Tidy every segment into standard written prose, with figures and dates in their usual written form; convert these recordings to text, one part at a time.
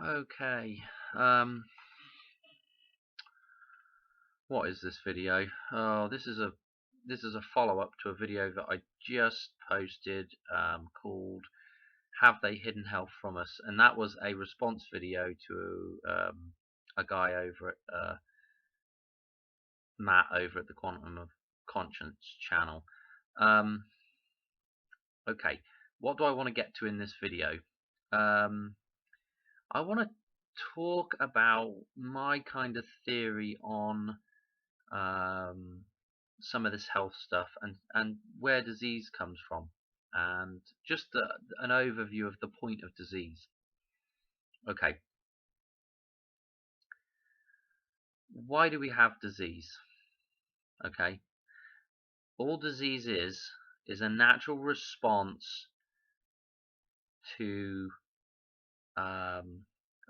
Okay. What is this video? Oh, this is a follow-up to a video that I just posted called "Have They Hidden Health from Us?" and that was a response video to a guy over at Matt over at the Quantum of Conscience channel. Okay, what do I want to get to in this video? I want to talk about my kind of theory on some of this health stuff and where disease comes from, and just an overview of the point of disease. Okay, why do we have disease? Okay, all disease is a natural response to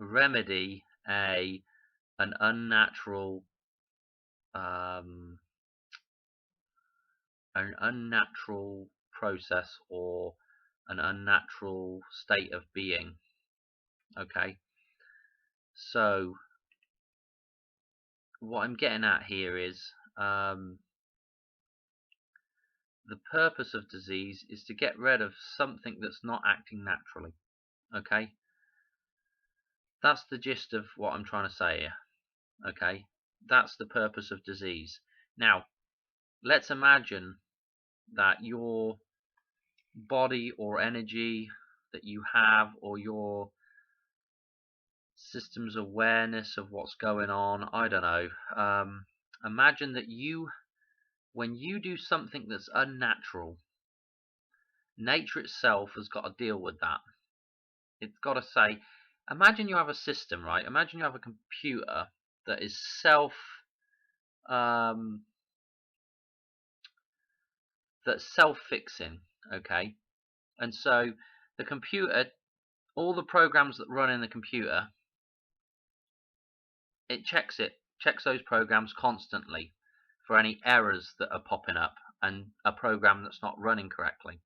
remedy an unnatural process or an unnatural state of being. Okay, so what I'm getting at here is the purpose of disease is to get rid of something that's not acting naturally. Okay, that's the gist of what I'm trying to say here. Okay, that's the purpose of disease. Now, let's imagine that your body or energy that you have, or your system's awareness of what's going on, I don't know, imagine that when you do something that's unnatural, nature itself has got to deal with that. It's got to say, imagine you have a system, right? Imagine you have a computer that is self-fixing, okay? And so the computer, all the programs that run in the computer, it checks those programs constantly for any errors that are popping up and a program that's not running correctly.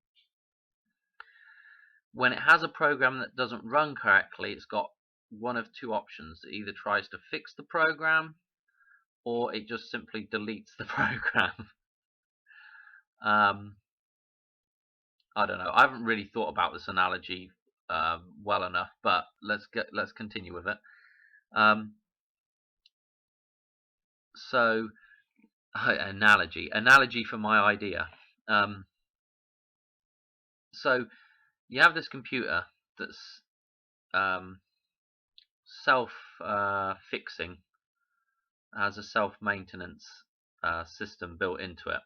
When it has a program that doesn't run correctly, it's got one of two options. It either tries to fix the program, or it just simply deletes the program. I don't know. I haven't really thought about this analogy well enough, but let's continue with it. So, analogy for my idea. So you have this computer that's self-fixing, has a self-maintenance system built into it.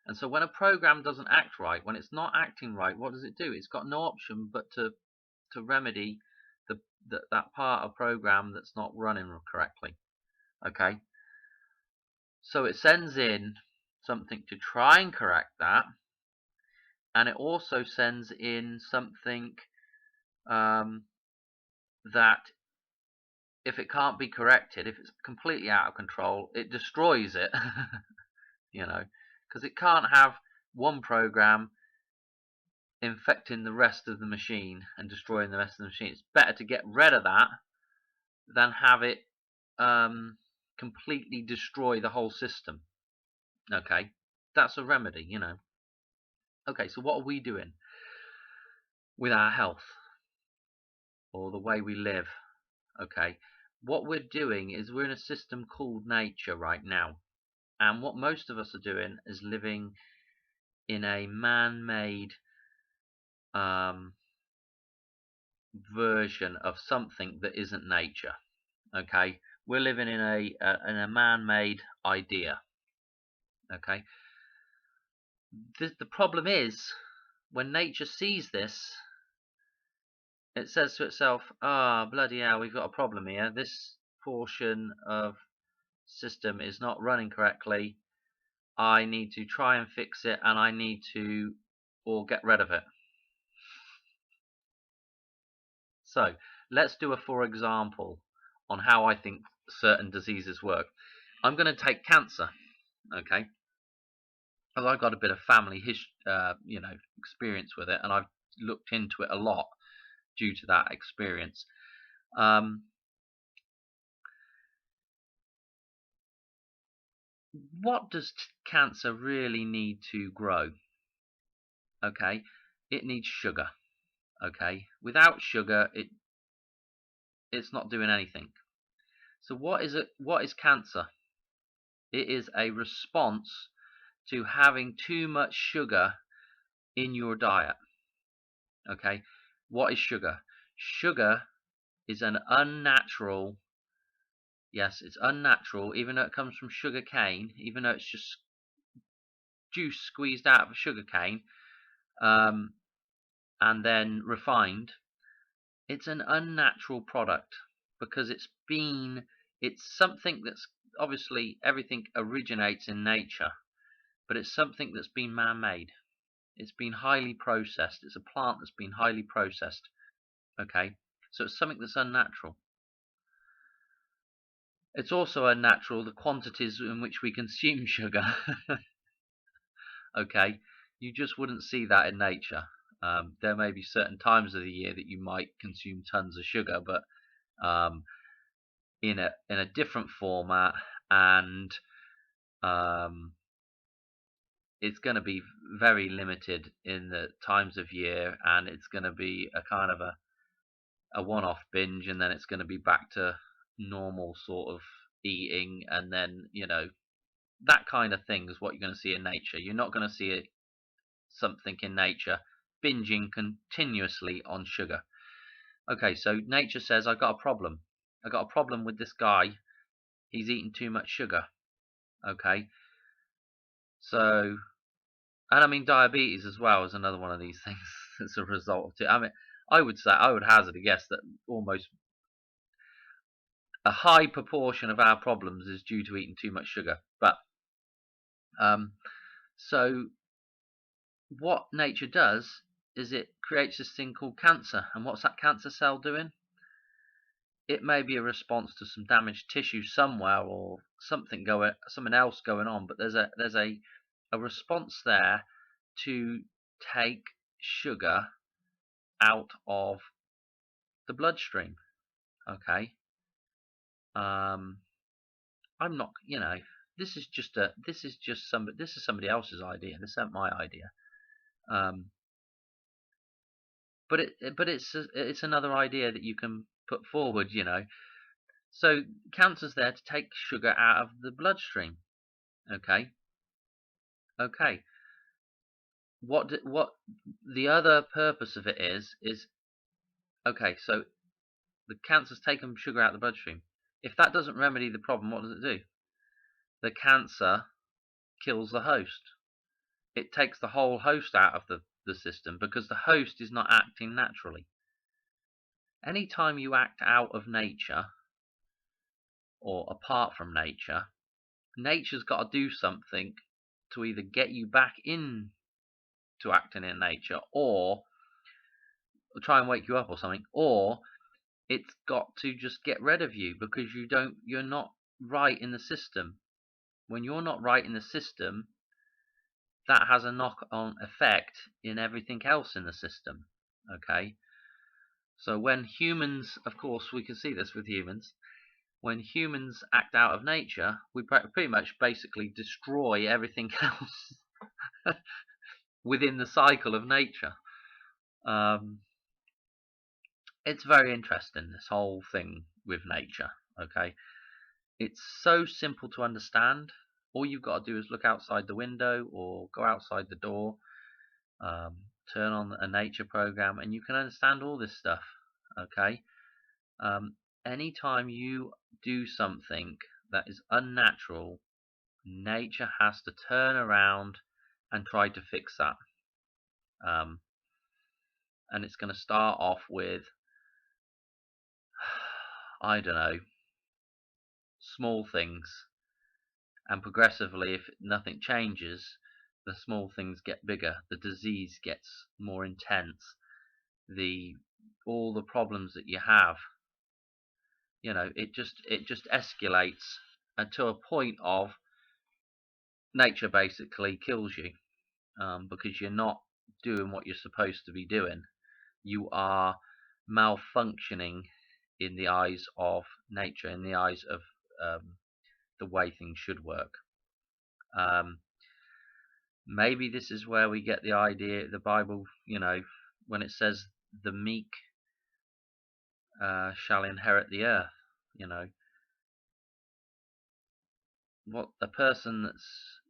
And so when a program doesn't act right, when it's not acting right, what does it do? It's got no option but to remedy that part of program that's not running correctly. Okay, so it sends in something to try and correct that, and it also sends in something that, if it can't be corrected, if it's completely out of control, it destroys it. Because it can't have one program infecting the rest of the machine and destroying the rest of the machine. It's better to get rid of that than have it completely destroy the whole system. Okay, that's a remedy, Okay, so what are we doing with our health or the way we live? Okay, what we're doing is we're in a system called nature right now, and what most of us are doing is living in a man-made version of something that isn't nature. Okay, we're living in a man-made idea. Okay, the problem is, when nature sees this, it says to itself, bloody hell, we've got a problem here. This portion of system is not running correctly. I need to try and fix it, and I need to get rid of it. So let's do a for example on how I think certain diseases work. I'm going to take cancer, okay? Because I've got a bit of family experience with it, and I've looked into it a lot due to that experience. What does cancer really need to grow? Okay, it needs sugar. Okay, without sugar, it's not doing anything. So what is it? What is cancer? It is a response to having too much sugar in your diet. Okay, what is sugar? Sugar is an unnatural, yes, it's unnatural, even though it comes from sugar cane, even though it's just juice squeezed out of a sugar cane, and then refined. It's an unnatural product because it's something that's, obviously everything originates in nature, but it's something that's been man-made. It's been highly processed. It's a plant that's been highly processed. Okay, so it's something that's unnatural. It's also unnatural the quantities in which we consume sugar. Okay, you just wouldn't see that in nature. There may be certain times of the year that you might consume tons of sugar, but um, in a different format, and um, it's going to be very limited in the times of year, and it's going to be a kind of a one-off binge, and then it's going to be back to normal sort of eating, and then that kind of thing is what you're going to see in nature. You're not going to see something in nature binging continuously on sugar. Okay, so nature says, I got a problem. I got a problem with this guy. He's eating too much sugar. Okay, so, and I mean diabetes as well is another one of these things that's a result of it. I mean, I would hazard a guess that almost a high proportion of our problems is due to eating too much sugar. But so what nature does is it creates this thing called cancer. And what's that cancer cell doing? It may be a response to some damaged tissue somewhere, or something else going on, but there's a response there to take sugar out of the bloodstream. Okay, I'm not, this is somebody else's idea. This isn't my idea. Um, but it's another idea that you can put forward. So cancer's there to take sugar out of the bloodstream. Okay, okay. What the other purpose of it is okay. So the cancer's taken sugar out of the bloodstream. If that doesn't remedy the problem, what does it do? The cancer kills the host. It takes the whole host out of the system because the host is not acting naturally. Anytime you act out of nature or apart from nature, nature's got to do something to either get you back in to acting in nature, or try and wake you up or something, or it's got to just get rid of you because you're not right in the system. When you're not right in the system, that has a knock-on effect in everything else in the system. Okay, so when humans, of course, we can see this with humans. When humans act out of nature, we pretty much basically destroy everything else within the cycle of nature. It's very interesting, this whole thing with nature. Okay, it's so simple to understand. All you've got to do is look outside the window or go outside the door, turn on a nature program, and you can understand all this stuff. Okay, anytime you do something that is unnatural, nature has to turn around and try to fix that. And it's going to start off with, I don't know, small things, and progressively, if nothing changes, the small things get bigger, the disease gets more intense, all the problems that you have, it just escalates to a point of nature basically kills you, because you're not doing what you're supposed to be doing. You are malfunctioning in the eyes of nature, in the eyes of the way things should work. Maybe this is where we get the idea, the Bible, when it says the meek shall inherit the earth. What a person that's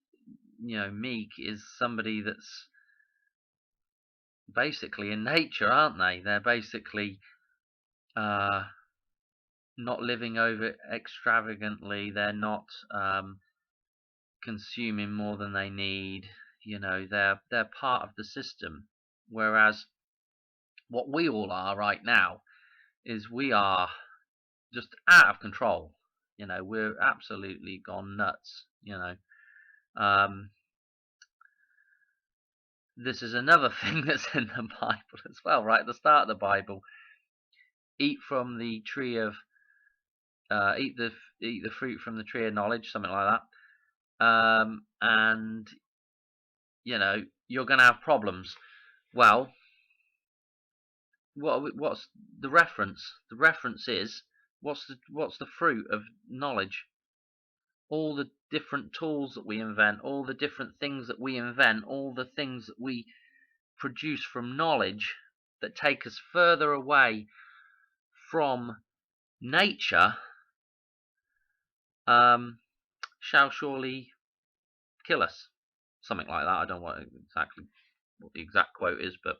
meek is somebody that's basically in nature, aren't they? They're basically not living over extravagantly. They're not consuming more than they need. They're part of the system. Whereas what we all are right now is we are just out of control. We're absolutely gone nuts. This is another thing that's in the Bible as well, right? At the start of the Bible, eat from the tree of eat the fruit from the tree of knowledge, something like that. And you're going to have problems. Well, what's the reference? The reference is what's the fruit of knowledge? All the different tools that we invent, all the different things that we invent, all the things that we produce from knowledge that take us further away from nature, shall surely kill us. Something like that. I don't know exactly what the exact quote is, but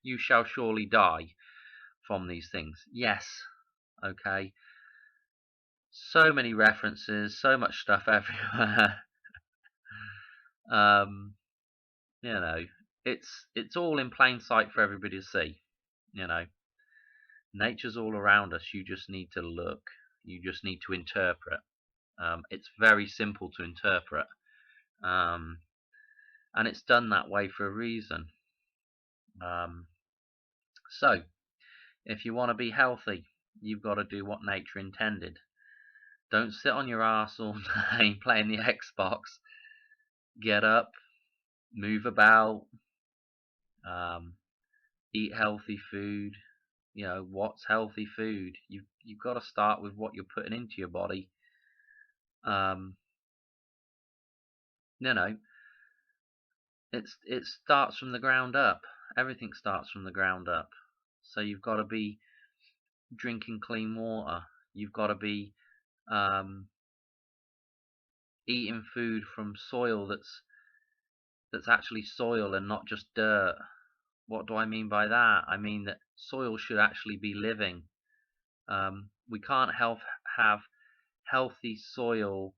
you shall surely die from these things. Yes, okay. So many references, so much stuff everywhere. It's all in plain sight for everybody to see. Nature's all around us. You just need to look. You just need to interpret. It's very simple to interpret, and it's done that way for a reason. So, if you want to be healthy, you've got to do what nature intended. Don't sit on your ass all day playing the Xbox. Get up, move about, eat healthy food. What's healthy food? You've got to start with what you're putting into your body. It starts from the ground up. Everything starts from the ground up. So you've got to be drinking clean water. You've got to be eating food from soil that's actually soil and not just dirt. What do I mean by that? I mean that soil should actually be living. We can't have healthy soil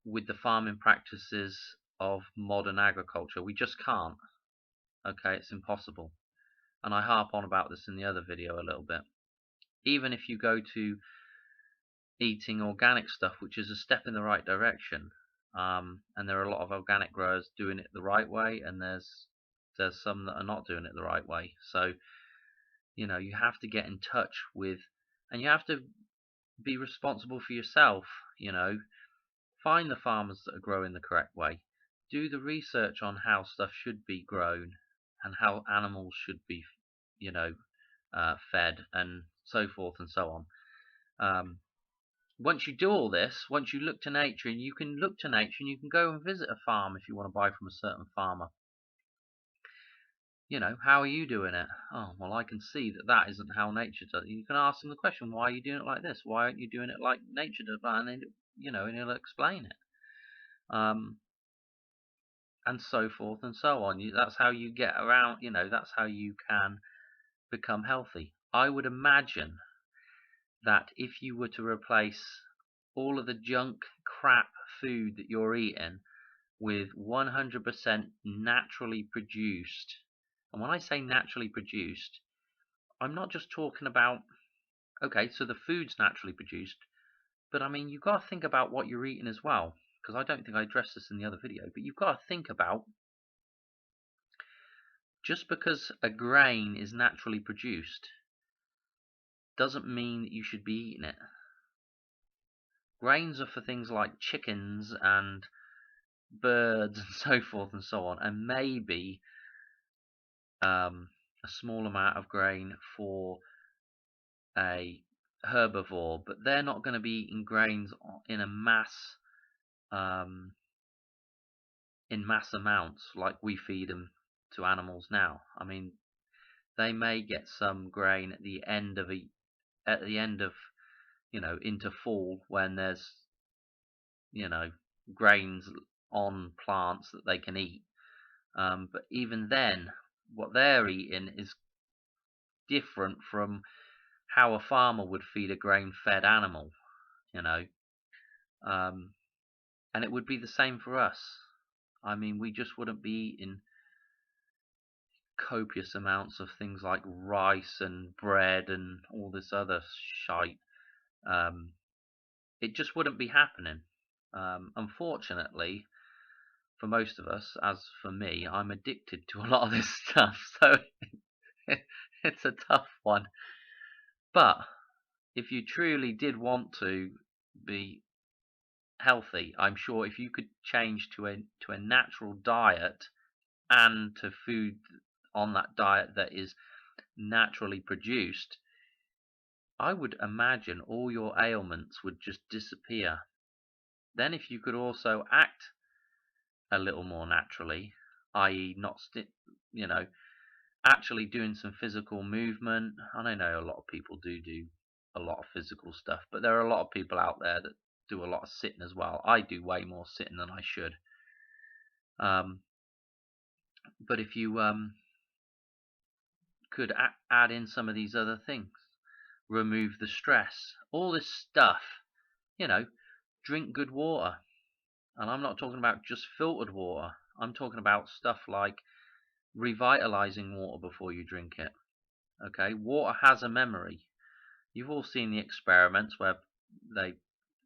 with the farming practices of modern agriculture. We just can't. Okay, it's impossible. And I harp on about this in the other video a little bit. Even if you go to eating organic stuff, which is a step in the right direction, and there are a lot of organic growers doing it the right way, and there's some that are not doing it the right way. So you have to get in touch with, and you have to be responsible for yourself. Find the farmers that are growing the correct way. Do the research on how stuff should be grown and how animals should be fed and so forth and so on. Once you do all this, once you look to nature, and you can look to nature and you can go and visit a farm if you want to buy from a certain farmer. How are you doing it? Oh, well, I can see that isn't how nature does it. You can ask them the question, why are you doing it like this? Why aren't you doing it like nature does? And then, and he'll explain it. And so forth and so on. That's how you get around, that's how you can become healthy. I would imagine that if you were to replace all of the junk crap food that you're eating with 100% naturally produced, and when I say naturally produced, I'm not just talking about, okay, so the food's naturally produced, but I mean, you've got to think about what you're eating as well, because I don't think I addressed this in the other video, but you've got to think about, just because a grain is naturally produced doesn't mean that you should be eating it. Grains are for things like chickens and birds and so forth and so on, and maybe a small amount of grain for a herbivore, but they're not going to be eating grains in a um, mass amounts like we feed them to animals now. I mean, they may get some grain at the end of into fall, when there's grains on plants that they can eat. But even then, what they're eating is different from how a farmer would feed a grain-fed animal, you know. Um, and it would be the same for us. I mean, we just wouldn't be eating copious amounts of things like rice and bread and all this other shite. It just wouldn't be happening. Unfortunately, for most of us, as for me, I'm addicted to a lot of this stuff, so it's a tough one. But if you truly did want to be healthy, I'm sure if you could change to a natural diet, and to food on that diet that is naturally produced, I would imagine all your ailments would just disappear. Then if you could also act a little more naturally, i.e. not actually doing some physical movement. And I know a lot of people do a lot of physical stuff, but there are a lot of people out there that do a lot of sitting as well. I do way more sitting than I should. But if you could add in some of these other things, remove the stress, all this stuff, drink good water. And I'm not talking about just filtered water. I'm talking about stuff like revitalizing water before you drink it. Okay, water has a memory. You've all seen the experiments where they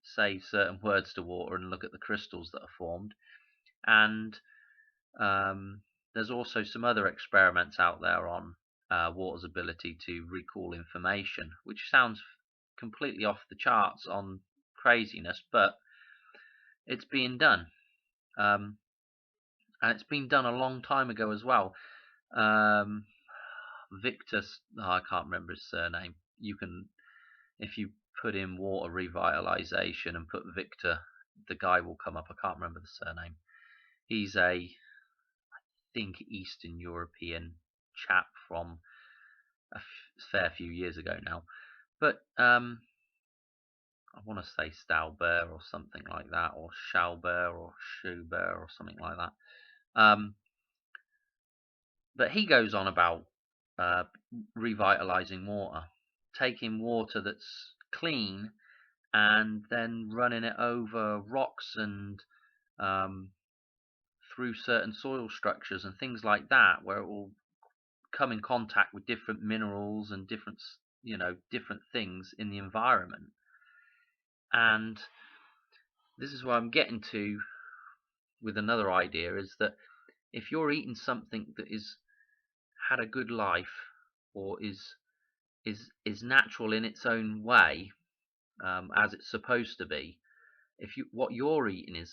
say certain words to water and look at the crystals that are formed. And there's also some other experiments out there on water's ability to recall information, which sounds completely off the charts on craziness, but it's being done. And it's been done a long time ago as well. Victor, I can't remember his surname. You can, if you put in water revitalization and put Victor, the guy will come up. I can't remember the surname. He's I think, Eastern European chap from a fair few years ago now. But I want to say Stauber or something like that, or Schauber or Schubert or something like that. But he goes on about revitalizing water, taking water that's clean and then running it over rocks and through certain soil structures and things like that, where it will come in contact with different minerals and different things in the environment. And this is what I'm getting to with another idea, is that if you're eating something that is had a good life, or is natural in its own way, as it's supposed to be, if what you're eating is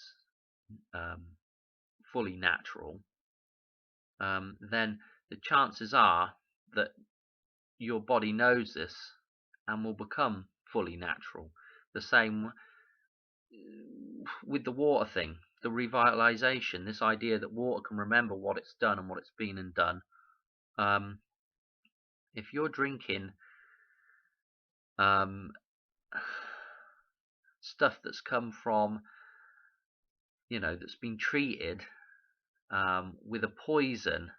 fully natural, then the chances are that your body knows this and will become fully natural. The same with the water thing, the revitalization, this idea that water can remember what it's done and what it's been and done. If you're drinking stuff that's come from, that's been treated with a poison,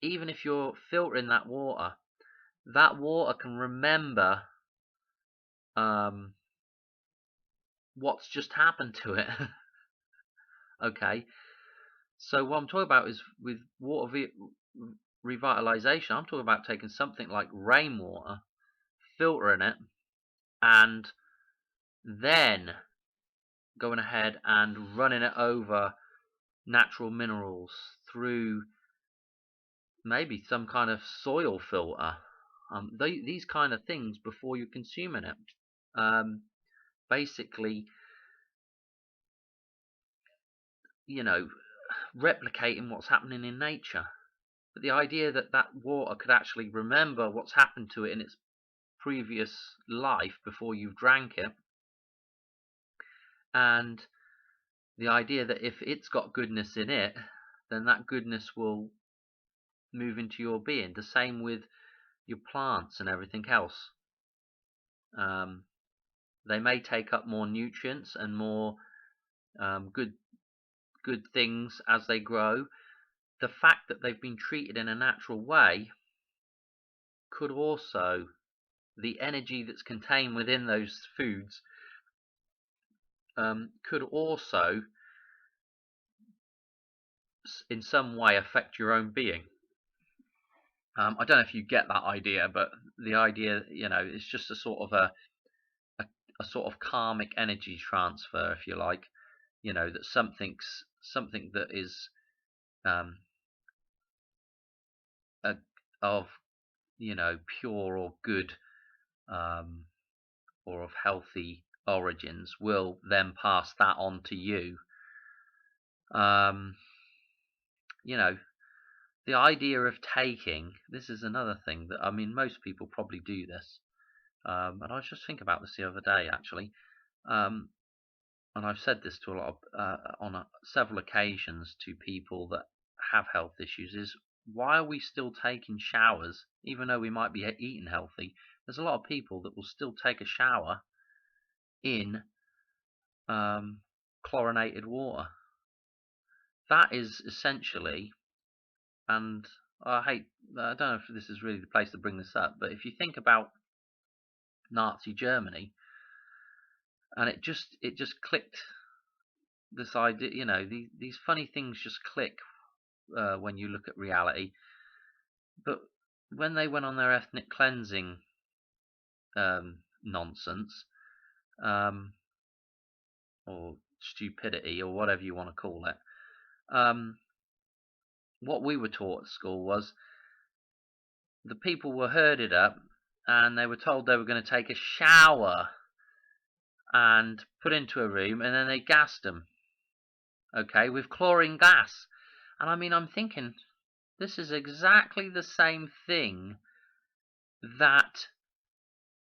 even if you're filtering that water can remember what's just happened to it. Okay, so what I'm talking about is with water revitalization. I'm talking about taking something like rainwater, filtering it, and then going ahead and running it over natural minerals through maybe some kind of soil filter. These kind of things before you're consuming it. Basically, replicating what's happening in nature. But the idea that water could actually remember what's happened to it in its previous life before you've drank it, and the idea that if it's got goodness in it, then that goodness will move into your being. The same with your plants and everything else. They may take up more nutrients and more good things as they grow. The fact that they've been treated in a natural way could also, the energy that's contained within those foods could also in some way affect your own being. I don't know if you get that idea, but the idea, it's just a sort of a sort of karmic energy transfer, if you like. That something that is of pure or good or of healthy origins will then pass that on to you. The idea of taking, this is another thing that, most people probably do this. And I was just thinking about this the other day, actually. And I've said this to a lot of, on several occasions to people that have health issues, is why are we still taking showers, even though we might be eating healthy? There's a lot of people that will still take a shower in chlorinated water. That is essentially, and I don't know if this is really the place to bring this up, but if you think about Nazi Germany, and it just clicked, this idea, these funny things just click when you look at reality. But when they went on their ethnic cleansing nonsense, or stupidity, or whatever you want to call it, what we were taught at school was the people were herded up and they were told they were going to take a shower and put into a room, and then they gassed them, okay, with chlorine gas. And I'm thinking, this is exactly the same thing that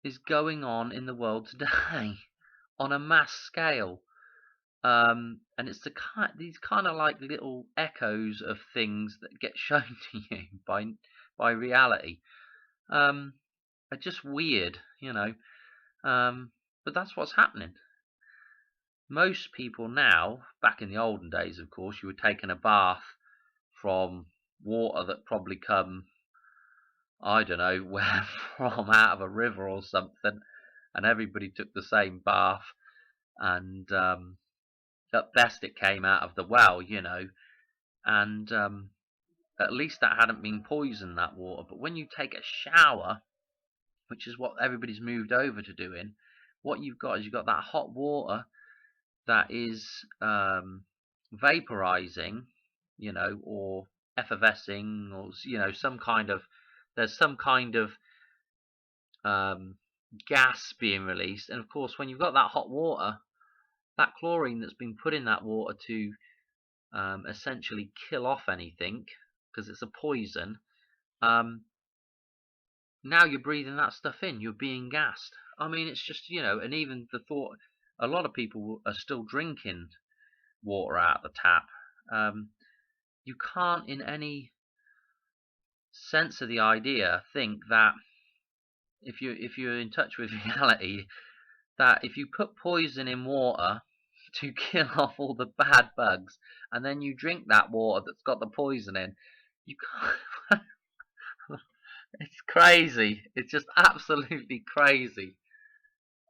is going on in the world today on a mass scale. And it's these kind of like little echoes of things that get shown to you by reality. Are just weird, but that's what's happening. Most people now, back in the olden days, of course, you were taking a bath from water that probably come, I don't know where from, out of a river or something, and everybody took the same bath, and at best it came out of the well, and at least that hadn't been poisoned, that water. But when you take a shower, which is what everybody's moved over to doing, what you've got that hot water that is vaporizing, or effervescing, or there's some kind of gas being released. And of course, when you've got that hot water, that chlorine that's been put in that water to essentially kill off anything, because it's a poison, now you're breathing that stuff in, you're being gassed. It's just, and even the thought, a lot of people are still drinking water out of the tap. You can't, in any sense of the idea, think that if you're in touch with reality, that if you put poison in water to kill off all the bad bugs, and then you drink that water that's got the poison in, you can't. It's crazy. It's just absolutely crazy.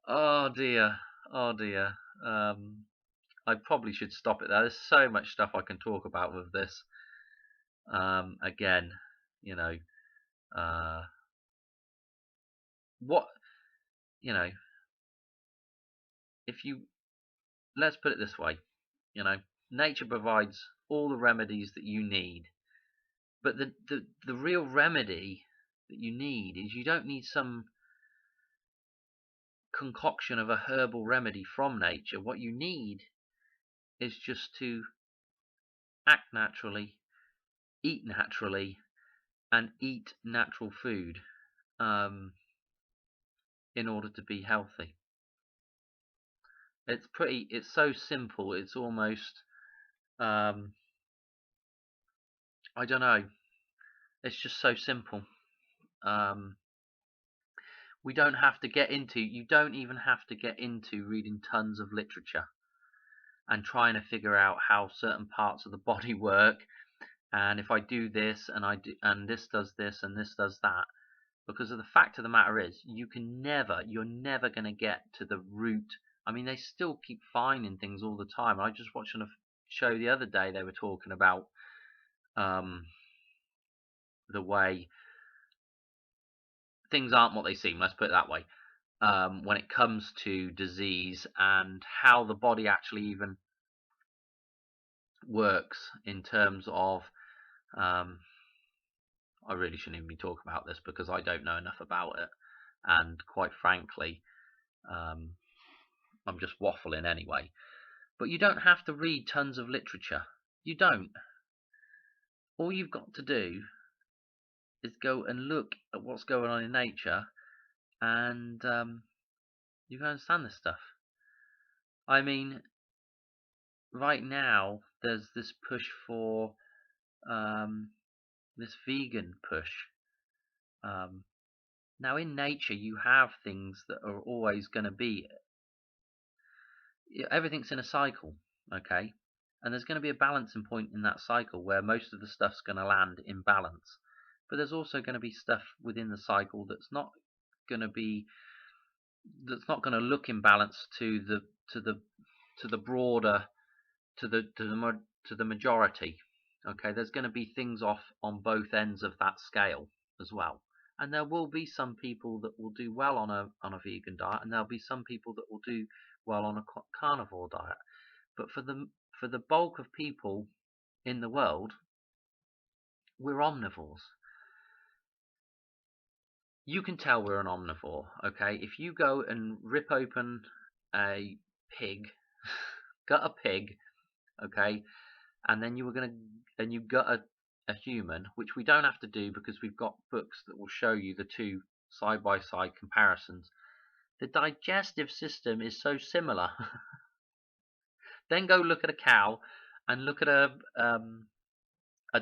Oh dear. Oh dear. I probably should stop it there. There's so much stuff I can talk about with this. Again, what, if you, let's put it this way, nature provides all the remedies that you need. But the real remedy that you need is, you don't need some concoction of a herbal remedy from nature. What you need is just to act naturally, eat naturally, and eat natural food. in order to be healthy. It's so simple, it's almost, I don't know, it's just so simple. Um, you don't even have to get into reading tons of literature and trying to figure out how certain parts of the body work, and if I do this and this does this and this does that. Because of the fact of the matter is, you're never going to get to the root. I mean, they still keep finding things all the time. I just watching a show the other day. They were talking about um, the way things aren't what they seem. Let's put it that way. When it comes to disease and how the body actually even works in terms of. I really shouldn't even be talking about this because I don't know enough about it, and quite frankly, um, I'm just waffling anyway. But you don't have to read tons of literature. You don't. All you've got to do is go and look at what's going on in nature, and you can understand this stuff. I mean, right now there's this push for this vegan push. Now, in nature, you have things that are always going to be. Everything's in a cycle, okay? And there's going to be a balancing point in that cycle where most of the stuff's going to land in balance. But there's also going to be stuff within the cycle going to be that's not going to look in balance to the broader to the majority. Okay, there's going to be things off on both ends of that scale as well. And there will be some people that will do well on a vegan diet, and there'll be some people that will do well on a carnivore diet. But for the bulk of people in the world, we're omnivores. You can tell we're an omnivore, okay? If you go and rip open a pig, gut a pig, okay, and then you gut a human, which we don't have to do because we've got books that will show you the two side by side comparisons. The digestive system is so similar. Then go look at a cow, and look at a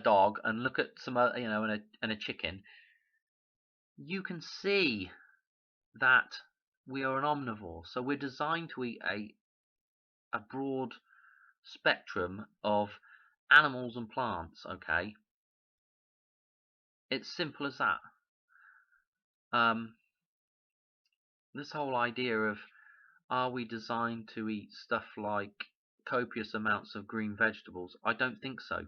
dog, and look at some and a chicken. You can see that we are an omnivore, so we're designed to eat a broad spectrum of animals and plants. Okay, it's simple as that. This whole idea of, are we designed to eat stuff like copious amounts of green vegetables? I don't think so.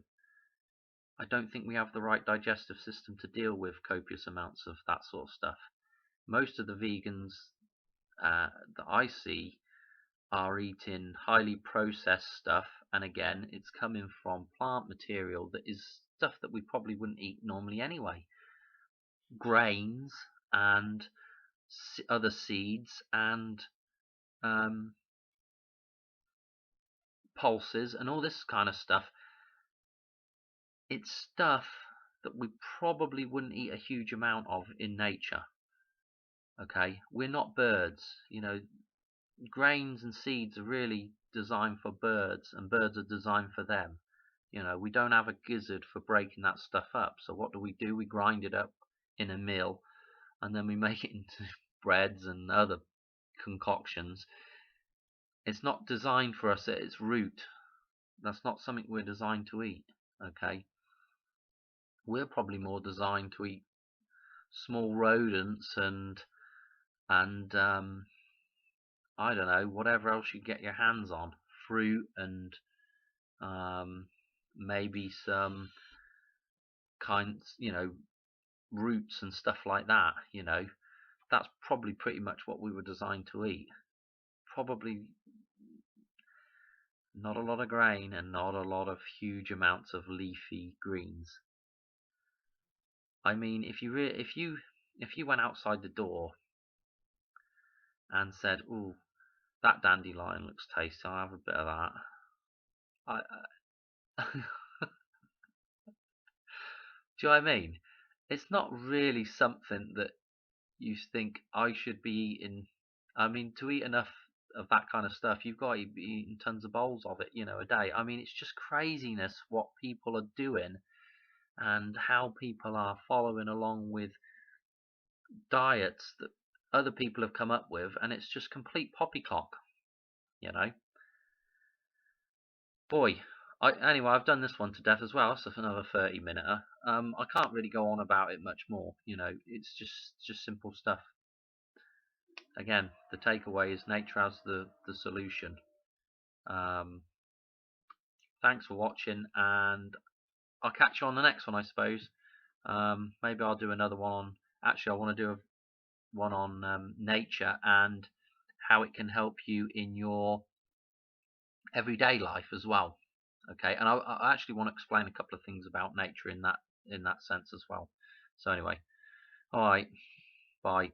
I don't think we have the right digestive system to deal with copious amounts of that sort of stuff. Most of the vegans that I see are eating highly processed stuff, and again, it's coming from plant material that is stuff that we probably wouldn't eat normally anyway. Grains and other seeds and pulses and all this kind of stuff. It's stuff that we probably wouldn't eat a huge amount of in nature. Okay, we're not birds. Grains and seeds are really designed for birds, and birds are designed for them. We don't have a gizzard for breaking that stuff up. So what do? We grind it up in a mill, and then we make it into breads and other concoctions. It's not designed for us at its root. That's not something we're designed to eat. Okay, we're probably more designed to eat small rodents and I don't know, whatever else you get your hands on, fruit and maybe some kinds, roots and stuff like that. That's probably pretty much what we were designed to eat. Probably not a lot of grain and not a lot of huge amounts of leafy greens. I mean, if you went outside the door and said, "Ooh, that dandelion looks tasty. I'll have a bit of that." Do you know what I mean? It's not really something that you think I should be eating. I mean, to eat enough of that kind of stuff, you've got to be eating tons of bowls of it, a day. I mean, it's just craziness what people are doing and how people are following along with diets that other people have come up with, and it's just complete poppycock, you know. Boy, anyway, I've done this one to death as well, so for another 30-minute. I can't really go on about it much more, it's just simple stuff. Again, the takeaway is nature as the solution. Thanks for watching, and I'll catch you on the next one, I suppose. Maybe I'll do another one on. Actually, I want to do one on nature and how it can help you in your everyday life as well. Okay, and I actually want to explain a couple of things about nature in that sense as well. So anyway, all right, bye.